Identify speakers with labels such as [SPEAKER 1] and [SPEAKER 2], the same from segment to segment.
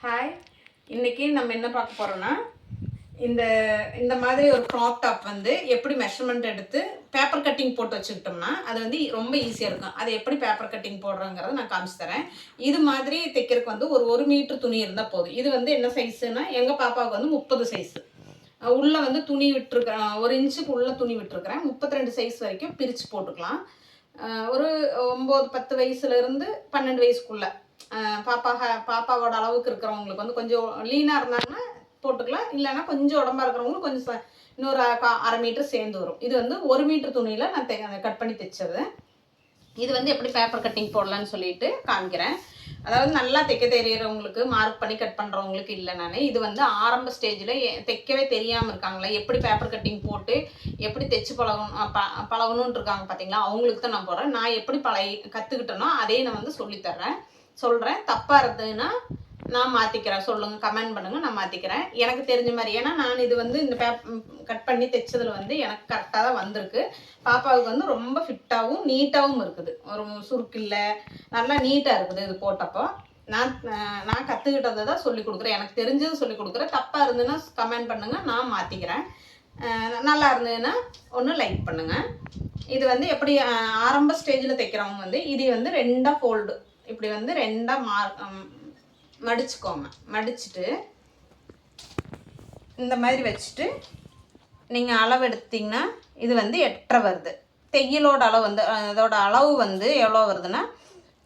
[SPEAKER 1] Hi, இன்னைக்கு நம்ம என்ன பார்க்க போறோம்னா இந்த இந்த மாதிரி ஒரு க்ராப் டாப் வந்து எப்படி மெஷர்மெண்ட் எடுத்து பேப்பர் கட்டிங் போட்டு வச்சுக்கிட்டோம்னா அது வந்து ரொம்ப ஈஸியாக இருக்கும். அது எப்படி பேப்பர் கட்டிங் போடுறோங்கிறத நான் காமிச்சு தரேன். இது மாதிரி தைக்கிறதுக்கு வந்து ஒரு மீட்டர் துணி இருந்தால் போதும். இது வந்து என்ன சைஸுன்னா எங்கள் பாப்பாவுக்கு வந்து 30 சைஸு. உள்ளே வந்து துணி விட்டுருக்கிறேன், 1 இன்ச்சுக்கு உள்ள துணி விட்டுருக்கிறேன். 32 சைஸ் வரைக்கும் பிரித்து போட்டுக்கலாம். ஒரு 9-10 வயசுலேருந்து 12 வயசுக்குள்ள பாப்பாவோட அளவுக்கு இருக்கிறவங்களுக்கு வந்து கொஞ்சம் லீனாக இருந்தாங்கன்னா போட்டுக்கலாம். இல்லைன்னா கொஞ்சம் உடம்பா இருக்கிறவங்களுக்கு கொஞ்சம் இன்னொரு 1/2 மீட்டர் சேர்ந்து வரும். இது வந்து 1 மீட்டர் துணியில் நான் கட் பண்ணி தைச்சது. இது வந்து எப்படி பேப்பர் கட்டிங் போடலான்னு சொல்லிட்டு காமிக்கிறேன். அதாவது நல்லா தைக்க தெரியறவங்களுக்கு, மார்க் பண்ணி கட் பண்ணுறவங்களுக்கு இல்லை. நான் இது வந்து ஆரம்ப ஸ்டேஜில் தைக்கவே தெரியாமல் இருக்காங்களே, எப்படி பேப்பர் கட்டிங் போட்டு எப்படி தைச்சு பழகணும்னு இருக்காங்க பார்த்தீங்களா, அவங்களுக்கு தான் நான் போடுறேன். நான் எப்படி கற்றுக்கிட்டேனோ அதே நான் வந்து சொல்கிறேன். தப்பாக இருந்ததுன்னா நான் மாற்றிக்கிறேன். சொல்லுங்கள், கமெண்ட் பண்ணுங்கள், நான் மாற்றிக்கிறேன் எனக்கு தெரிஞ்ச மாதிரி. ஏன்னா நான் இது வந்து இந்த கட் பண்ணி தைச்சதில் வந்து எனக்கு கரெக்டாக தான் வந்திருக்கு. பாப்பாவுக்கு வந்து ரொம்ப ஃபிட்டாகவும் நீட்டாகவும் இருக்குது. ஒரு சுருக்கு இல்லை, நல்லா நீட்டாக இருக்குது. இது போட்டப்போ நான் கற்றுக்கிட்டதை தான் சொல்லிக் கொடுக்குறேன். எனக்கு தெரிஞ்சது சொல்லிக் கொடுக்குறேன். தப்பாக இருந்ததுன்னா கமெண்ட் பண்ணுங்கள், நான் மாற்றிக்கிறேன். நல்லா இருந்ததுன்னா ஒன்று லைக் பண்ணுங்கள். இது வந்து எப்படி ஆரம்ப ஸ்டேஜில் தைக்கிறவங்க வந்து இது வந்து 2 ஃபோல்டு இப்படி வந்து 2 மடிச்சுக்கோங்க. மடிச்சுட்டு இந்த மாதிரி வச்சுட்டு நீங்கள் அளவு எடுத்திங்கன்னா இது வந்து 8.5 வருது. தையலோட அளவு வந்து அதோட அளவு வந்து எவ்வளோ வருதுன்னா,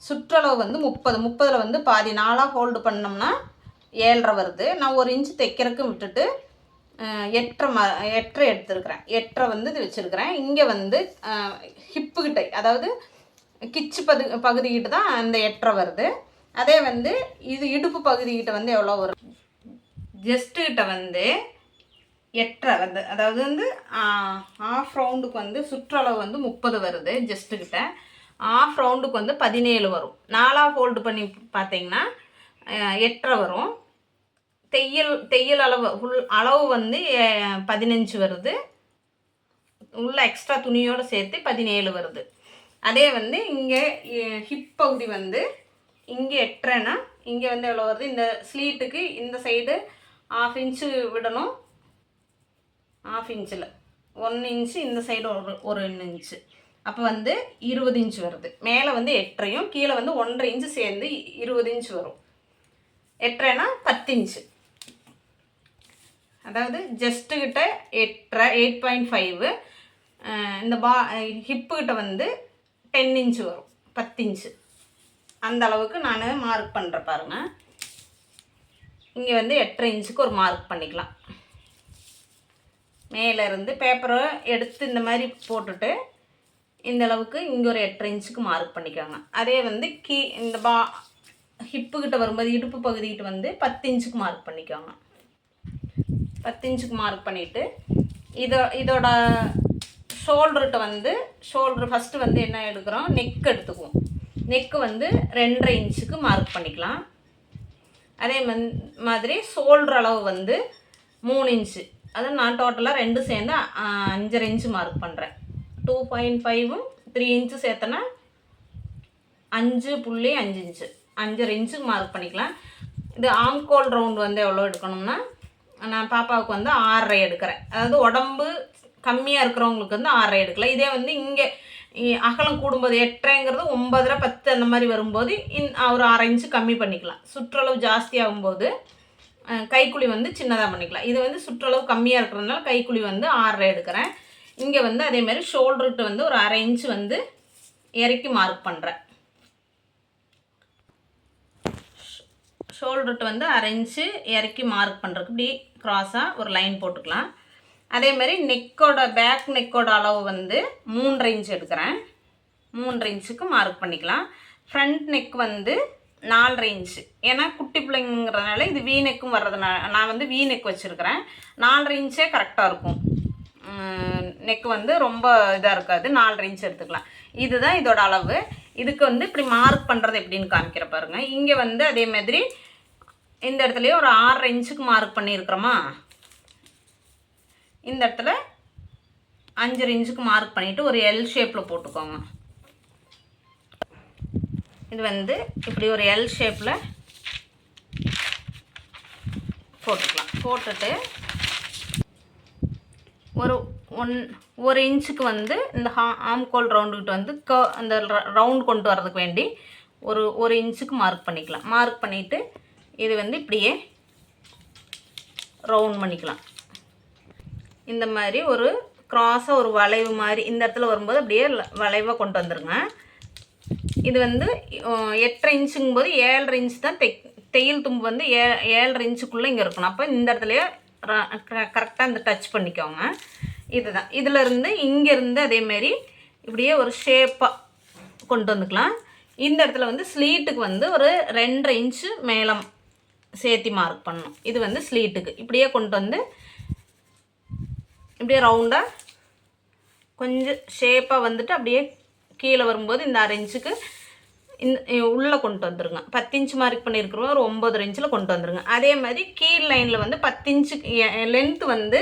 [SPEAKER 1] சுற்றளவு வந்து 30 வந்து பாதி 4 ஃபோல்டு பண்ணோம்னா 7.5 வருது. நான் 1 இன்ச்சு தைக்கிறதுக்கு விட்டுட்டு 8.5 எடுத்துருக்கிறேன். 8.5 வந்து இது வச்சுருக்கிறேன். இங்கே வந்து ஹிப்புக்கிட்ட, அதாவது கிச்சு பகுதிக்கிட்ட தான் அந்த 8.5 வருது. அதே வந்து இது இடுப்பு பகுதிக்கிட்ட வந்து எவ்வளோ வரும், ஜஸ்ட்டுக்கிட்ட வந்து 8.5 வருது. அதாவது வந்து ஆஃப் ரவுண்டுக்கு வந்து சுற்றளவு வந்து 30 வருது. ஜஸ்ட்டுக்கிட்ட ஆஃப் ரவுண்டுக்கு வந்து 17 வரும். 4 ஃபோல்டு பண்ணி பார்த்தீங்கன்னா 8.5 வரும். தையல் அளவு வந்து 15 வருது. உள்ள எக்ஸ்ட்ரா துணியோடு சேர்த்து 17 வருது. அதே வந்து இங்கே ஹிப் பகுதி வந்து இங்கே 8.5னா இங்கே வந்து எவ்வளோ வருது, இந்த ஸ்லீட்டுக்கு இந்த சைடு 1/2 இன்ச்சு விடணும். 1/2 இன்ச்சில் 1 இன்ச்சு, இந்த சைடு ஒரு 1 இன்ச்சு. அப்போ வந்து 20 இன்ச்சு வருது. மேலே வந்து 8.5யும் கீழே வந்து 1.5 இன்ச்சு சேர்ந்து 20 இன்ச்சு வரும். 8.5னா 10 இன்ச்சு. அதாவது ஜஸ்ட்டுக்கிட்ட 8.5. இந்த ஹிப்புக்கிட்ட வந்து 10 இன்ச்சு வரும், 10 இன்ச்சு. அந்த அளவுக்கு நான் மார்க் பண்ணுறேன் பாருங்கள். இங்கே வந்து 8.5 இன்ச்சுக்கு ஒரு மார்க் பண்ணிக்கலாம். மேலே இருந்து பேப்பரை எடுத்து இந்த மாதிரி போட்டுட்டு இந்த அளவுக்கு இங்கே ஒரு 8.5 இன்ச்சுக்கு மார்க் பண்ணிக்கோங்க. அதே வந்து இந்த ஹிப்புக்கிட்ட வரும்போது இடுப்பு பகுதிக்கிட்ட வந்து 10 இன்ச்சுக்கு மார்க் பண்ணிக்கோங்க. 10 இன்ச்சுக்கு மார்க் பண்ணிவிட்டு இதோட ஷோல்டர்கிட்ட வந்து ஃபஸ்ட்டு வந்து என்ன எடுக்கிறோம், நெக் எடுத்துக்குவோம். நெக்கு வந்து 2.5 இன்ச்சுக்கு மார்க் பண்ணிக்கலாம். அதே மாதிரி ஷோல்டர் அளவு வந்து 3 இன்ச்சு. அது நான் டோட்டலாக 2 சேர்ந்து 5.5 இன்ச்சு மார்க் பண்ணுறேன். 2.5ம் 3 இன்ச்சு சேர்த்தனா 5.5 இன்ச்சு, 5.5 இன்ச்சுக்கு மார்க் பண்ணிக்கலாம். இது ஆம்கோல் ரவுண்டு வந்து எவ்வளோ எடுக்கணும்னா, நான் பாப்பாவுக்கு வந்து 6.5 எடுக்கிறேன். அதாவது உடம்பு கம்மியாக இருக்கிறவங்களுக்கு வந்து 6.5 எடுக்கலாம். இதே வந்து இங்கே அகலம் கூடும்போது 8.5ங்கிறது 9.5 10 அந்த மாதிரி வரும்போது ஒரு 1/2 இன்ச்சு கம்மி பண்ணிக்கலாம். சுற்றளவு ஜாஸ்தி ஆகும்போது கைக்குழி வந்து சின்னதாக பண்ணிக்கலாம். இது வந்து சுற்றளவு கம்மியாக இருக்கிறதுனால கைக்குழி வந்து 6.5 எடுக்கிறேன். இங்கே வந்து அதேமாதிரி ஷோல்டர்கிட்ட வந்து ஒரு 1/2 இன்ச்சு வந்து இறக்கி மார்க் பண்ணுறேன். ஷோல்டர்கிட்ட வந்து 1/2 இன்ச்சு இறக்கி மார்க் பண்ணுறதுக்கு இப்படி க்ராஸாக ஒரு லைன் போட்டுக்கலாம். அதேமாதிரி பேக் நெக்கோட அளவு வந்து 3.5 இன்ச்சு எடுக்கிறேன். 3.5 இன்ச்சுக்கு மார்க் பண்ணிக்கலாம். ஃப்ரண்ட் நெக் வந்து 4.5 இன்ச்சு. ஏன்னா குட்டி பிள்ளைங்கிறதுனால இது வீ நெக்கும் வர்றதுனால நான் வந்து வீ நெக் வச்சுருக்கிறேன். 4.5 இன்ச்சே கரெக்டாக இருக்கும். நெக் வந்து ரொம்ப இதாக இருக்காது. 4.5 இன்ச்சு எடுத்துக்கலாம். இதுதான் இதோட அளவு. இதுக்கு வந்து இப்படி மார்க் பண்ணுறது எப்படின்னு காமிக்கிற பாருங்கள். இங்கே வந்து அதே மாதிரி இந்த இடத்துலையே ஒரு 6.5 இன்ச்சுக்கு மார்க் பண்ணியிருக்கிறோமா, இந்த இடத்துல 5.5 இன்ச்சுக்கு மார்க் பண்ணிவிட்டு ஒரு எல் ஷேப்பில் போட்டுக்கோங்க. இது வந்து இப்படி ஒரு எல் ஷேப்பில் போட்டுக்கலாம். போட்டுட்டு ஒரு இன்ச்சுக்கு வந்து இந்த ஆம்கோல் ரவுண்டுக்கிட்ட வந்து அந்த ரவுண்ட் கொண்டு வரதுக்கு வேண்டி ஒரு இன்ச்சுக்கு மார்க் பண்ணிக்கலாம். மார்க் பண்ணிவிட்டு இது வந்து இப்படியே ரவுண்ட் பண்ணிக்கலாம். இந்த மாதிரி ஒரு க்ராஸாக ஒரு வளைவு மாதிரி இந்த இடத்துல வரும்போது அப்படியே வளைவாக கொண்டு வந்துடுங்க. இது வந்து 8.5 இன்ச்சுங்கும் போது 7.5 இன்ச்சு தான் தையல் தும்பு வந்து 7.5 இன்ச்சுக்குள்ளே இங்கே இருக்கணும். அப்போ இந்த இடத்துலையே கரெக்டாக இந்த டச் பண்ணிக்கோங்க. இதுதான். இதிலேருந்து இங்கேருந்து அதேமாரி இப்படியே ஒரு ஷேப்பாக கொண்டு வந்துக்கலாம். இந்த இடத்துல வந்து ஸ்லீட்டுக்கு வந்து ஒரு 2.5 இன்ச்சு மேலம் சேர்த்தி மார்க் பண்ணணும். இது வந்து ஸ்லீட்டுக்கு இப்படியே கொண்டு வந்து இப்படியே ரவுண்டாக கொஞ்சம் ஷேப்பாக வந்துட்டு அப்படியே கீழே வரும்போது இந்த 1/2 இன்ச்சுக்கு உள்ளே கொண்டு வந்துடுங்க. 10 இன்ச்சு மார்க் பண்ணியிருக்கிறோம், ஒரு 9.5 இன்ச்சில் கொண்டு வந்துடுங்க. அதே மாதிரி கீழ் லைனில் வந்து 10 இன்ச்சுக்கு லென்த்து வந்து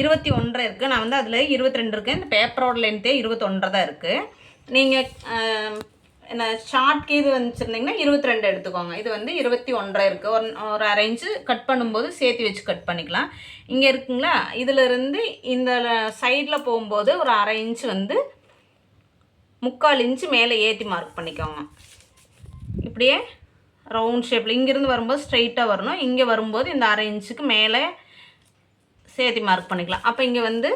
[SPEAKER 1] 21 இருக்குது. நான் வந்து அதில் 22 இருக்கேன். இந்த பேப்பரோட லென்த்தே 21 தான் இருக்குது. நீங்கள் என்ன ஷார்ட் கீது வச்சுருந்தீங்கன்னா 22 எடுத்துக்கோங்க. இது வந்து 21 இருக்குது. ஒரு 1/2 இன்ச்சு கட் பண்ணும்போது சேர்த்து வச்சு கட் பண்ணிக்கலாம். இங்கே இருக்குங்களா, இதிலிருந்து இந்த சைடில் போகும்போது ஒரு 1/2 இன்ச்சு வந்து 3/4 இன்ச்சு மேலே ஏற்றி மார்க் பண்ணிக்கோங்க. இப்படியே ரவுண்ட் ஷேப்பில் இங்கேருந்து வரும்போது ஸ்ட்ரைட்டாக வரணும். இங்கே வரும்போது இந்த 1/2 இன்ச்சுக்கு மேலே சேர்த்து மார்க் பண்ணிக்கலாம். அப்போ இங்கே வந்து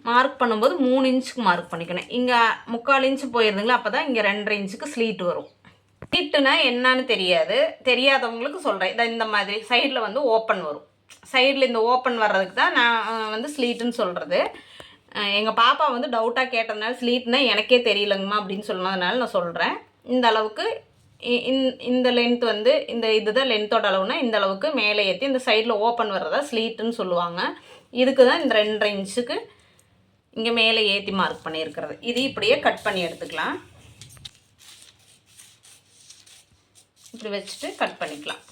[SPEAKER 1] மார்க் பண்ணும்போது 3 இன்ச்சுக்கு மார்க் பண்ணிக்கணும். இங்கே 3/4 இன்ச்சு போயிருந்துங்களா, அப்போ தான் இங்கே 2.5 இன்ச்சுக்கு ஸ்லீட் வரும். ஸ்லீட்டுனா என்னன்னு தெரியாதவங்களுக்கு சொல்கிறேன். இதை இந்த மாதிரி சைடில் வந்து ஓப்பன் வரும். சைடில் இந்த ஓப்பன் வர்றதுக்கு தான் நான் வந்து ஸ்லீட்டுன்னு சொல்கிறது. எங்கள் பாப்பா வந்து டவுட்டாக கேட்டதுனால ஸ்லீட்னா எனக்கே தெரியலங்கம்மா அப்படின்னு சொன்னதுனால நான் சொல்கிறேன். இந்த அளவுக்கு இந்த லென்த் வந்து இதுதான் லென்த்தோட அளவுனா இந்த அளவுக்கு மேலே ஏற்றி இந்த சைடில் ஓப்பன் வர்றதா ஸ்லீட்டுன்னு சொல்லுவாங்க. இதுக்கு தான் இந்த 2.5 இன்ச்சுக்கு இங்கே மேலே ஏற்றி மார்க் பண்ணியிருக்கிறது. இது இப்படியே கட் பண்ணி எடுத்துக்கலாம். இப்படி வச்சுட்டு கட் பண்ணிக்கலாம்.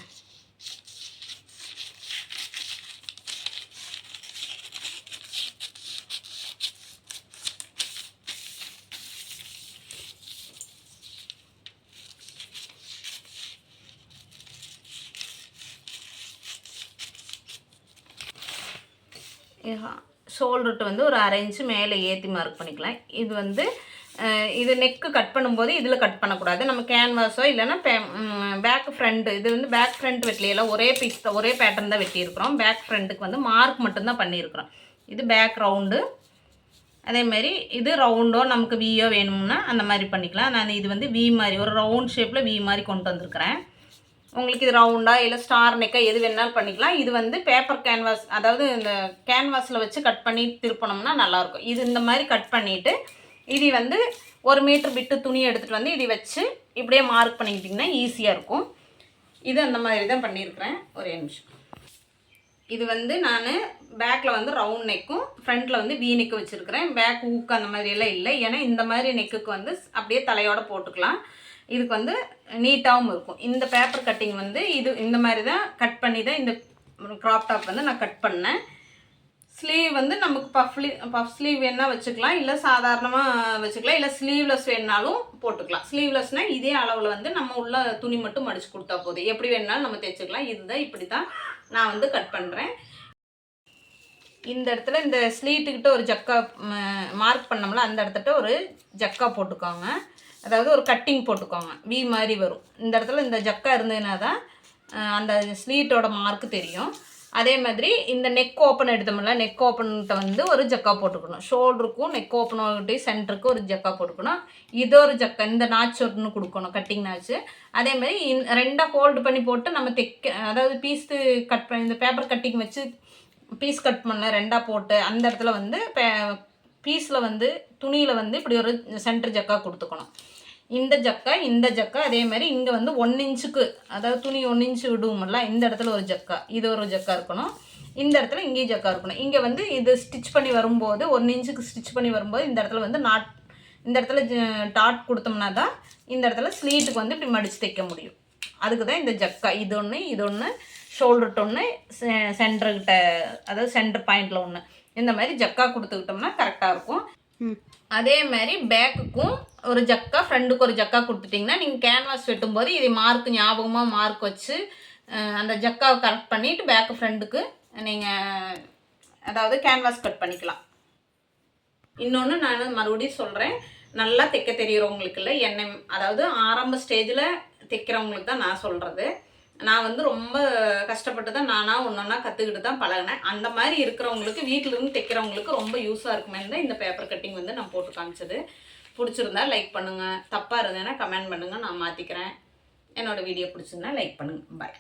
[SPEAKER 1] ஷோல்டர்ட்டு வந்து ஒரு 1/2 இன்ச்சு மேலே ஏற்றி மார்க் பண்ணிக்கலாம். இது வந்து இது நெக்கு கட் பண்ணும்போது இதில் கட் பண்ணக்கூடாது. நம்ம கேன்வாஸோ இல்லைன்னா பேக் ஃப்ரண்ட்டு, இது வந்து பேக் ஃப்ரண்ட் வெட்டிலையெல்லாம் ஒரே பீஸ் தான், ஒரே பேட்டர்ன் தான் வெட்டியிருக்கிறோம். பேக் ஃப்ரண்ட்டுக்கு வந்து மார்க் மட்டும்தான் பண்ணியிருக்கிறோம். இது பேக் ரவுண்டு. அதேமாதிரி இது ரவுண்டோ நமக்கு வியோ வேணும்னா அந்த மாதிரி பண்ணிக்கலாம். நான் இது வந்து வி மாதிரி ஒரு ரவுண்ட் ஷேப்பில் வி மாதிரி கொண்டு வந்திருக்கிறேன். உங்களுக்கு இது ரவுண்டாக இல்லை ஸ்டார் நெக்காக எது வேணாலும் பண்ணிக்கலாம். இது வந்து பேப்பர் கேன்வாஸ், அதாவது இந்த கேன்வாஸில் வச்சு கட் பண்ணி திருப்பணும்னா நல்லாயிருக்கும். இது இந்த மாதிரி கட் பண்ணிவிட்டு இது வந்து 1 மீட்டர் விட்டு துணி எடுத்துகிட்டு வந்து இதை வச்சு இப்படியே மார்க் பண்ணிக்கிட்டிங்கன்னா ஈஸியாக இருக்கும். இது அந்த மாதிரி தான் பண்ணியிருக்கிறேன். ஒரே நிமிஷம். இது வந்து நான் பேக்கில் வந்து ரவுண்ட் நெக்கும் ஃப்ரண்ட்டில் வந்து வி நெக்கு வச்சுருக்கிறேன். பேக் ஊக்கு அந்த மாதிரியெல்லாம் இல்லை. ஏன்னா இந்த மாதிரி நெக்குக்கு வந்து அப்படியே தலையோடு போட்டுக்கலாம். இதுக்கு வந்து நீட்டாகவும் இருக்கும். இந்த பேப்பர் கட்டிங் வந்து இந்த மாதிரி தான் கட் பண்ணி தான் இந்த க்ராப் டாப் வந்து நான் கட் பண்ணேன். ஸ்லீவ் வந்து நமக்கு பஃப் ஸ்லீவ் வேணால் வச்சுக்கலாம், இல்லை சாதாரணமாக வச்சுக்கலாம், இல்லை ஸ்லீவ்லெஸ் வேணுனாலும் போட்டுக்கலாம். ஸ்லீவ்லெஸ்னால் இதே அளவில் வந்து நம்ம உள்ள துணி மட்டும் மடித்து கொடுத்தா போதும். எப்படி வேணுனாலும் நம்ம தைச்சிக்கலாம். இதுதான் இப்படி தான் நான் வந்து கட் பண்ணுறேன். இந்த இடத்துல இந்த ஸ்லீட்டுக்கிட்ட ஒரு ஜக்கா மார்க் பண்ணோம்ல, அந்த இடத்துட்ட ஒரு ஜக்கா போட்டுக்கோங்க. அதாவது ஒரு கட்டிங் போட்டுக்கோங்க. வி மாதிரி வரும். இந்த இடத்துல இந்த ஜக்கா இருந்ததுன்னா தான் அந்த ஸ்லீட்டோட மார்க்கு தெரியும். அதே மாதிரி இந்த நெக் ஓப்பன் எடுத்தோம்ல, நெக் ஓப்பன்கிட்ட வந்து ஒரு ஜக்கா போட்டுக்கணும். ஷோல்டருக்கும் நெக் ஓப்பனோட சென்டருக்கு ஒரு ஜக்கா போட்டுக்கணும். இது ஒரு ஜக்கா, இந்த நாச்சு ஒன்று கொடுக்கணும், கட்டிங் நாச்சு. அதே மாதிரி 2 ஹோல்டு பண்ணி போட்டு நம்ம அதாவது பீஸ் கட் பண்ணி இந்த பேப்பர் கட்டிங் வச்சு பீஸ் கட் பண்ண 2 போட்டு அந்த இடத்துல வந்து பீஸில் வந்து துணியில் வந்து இப்படி ஒரு சென்டர் ஜக்கா கொடுத்துக்கணும். இந்த ஜக்கா அதே மாதிரி இங்கே வந்து 1 இன்ச்சுக்கு, அதாவது துணி 1 இன்ச்சு விடுவோம்ல, இந்த இடத்துல ஒரு ஜக்கா, இது ஒரு ஜக்கா இருக்கணும். இந்த இடத்துல இங்கேயும் ஜக்கா இருக்கணும். இங்கே வந்து இது ஸ்டிச் பண்ணி வரும்போது 1 இன்ச்சுக்கு ஸ்டிச் பண்ணி வரும்போது இந்த இடத்துல வந்து இந்த இடத்துல டாட் கொடுத்தோம்னா தான் இந்த இடத்துல ஸ்லீட்டுக்கு வந்து இப்படி மடித்து தைக்க முடியும். அதுக்கு தான் இந்த ஜக்கா. இது ஒன்று ஷோல்டர்கிட்ட ஒன்று, சென்டர்கிட்ட, அதாவது சென்டர் பாயிண்டில் ஒன்று, இந்த மாதிரி ஜக்கா கொடுத்துக்கிட்டோம்னா கரெக்டாக இருக்கும். அதே மாதிரி பேக்குக்கும் ஒரு ஜக்கா, ஃப்ரண்ட்டுக்கு ஒரு ஜக்கா கொடுத்துட்டிங்கன்னா நீங்கள் கேன்வாஸ் வெட்டும்போது இது மார்க் ஞாபகமாக மார்க் வச்சு அந்த ஜக்காவை கரெக்ட் பண்ணிவிட்டு பேக்கு ஃப்ரண்ட்டுக்கு நீங்கள் அதாவது கேன்வாஸ் கட் பண்ணிக்கலாம். இன்னொன்று நான் மறுபடியும் சொல்கிறேன், நல்லா தைக்க தெரிகிறவங்களுக்கு இல்லை, அதாவது ஆரம்ப ஸ்டேஜில் தைக்கிறவங்களுக்கு தான் நான் சொல்கிறது. நான் வந்து ரொம்ப கஷ்டப்பட்டு தான் நானாக ஒன்றா கற்றுக்கிட்டு தான் பழகினேன். அந்த மாதிரி இருக்கிறவங்களுக்கு, வீட்டிலேருந்து தைக்கிறவங்களுக்கு ரொம்ப யூஸாக இருக்குமே தான் இந்த பேப்பர் கட்டிங் வந்து நான் போட்டு காமிச்சது. பிடிச்சிருந்தா லைக் பண்ணுங்கள், தப்பாக இருந்தேன்னா கமெண்ட் பண்ணுங்கள், நான் மாற்றிக்கிறேன். என்னோடய வீடியோ பிடிச்சிருந்தா லைக் பண்ணுங்கள். பாய்.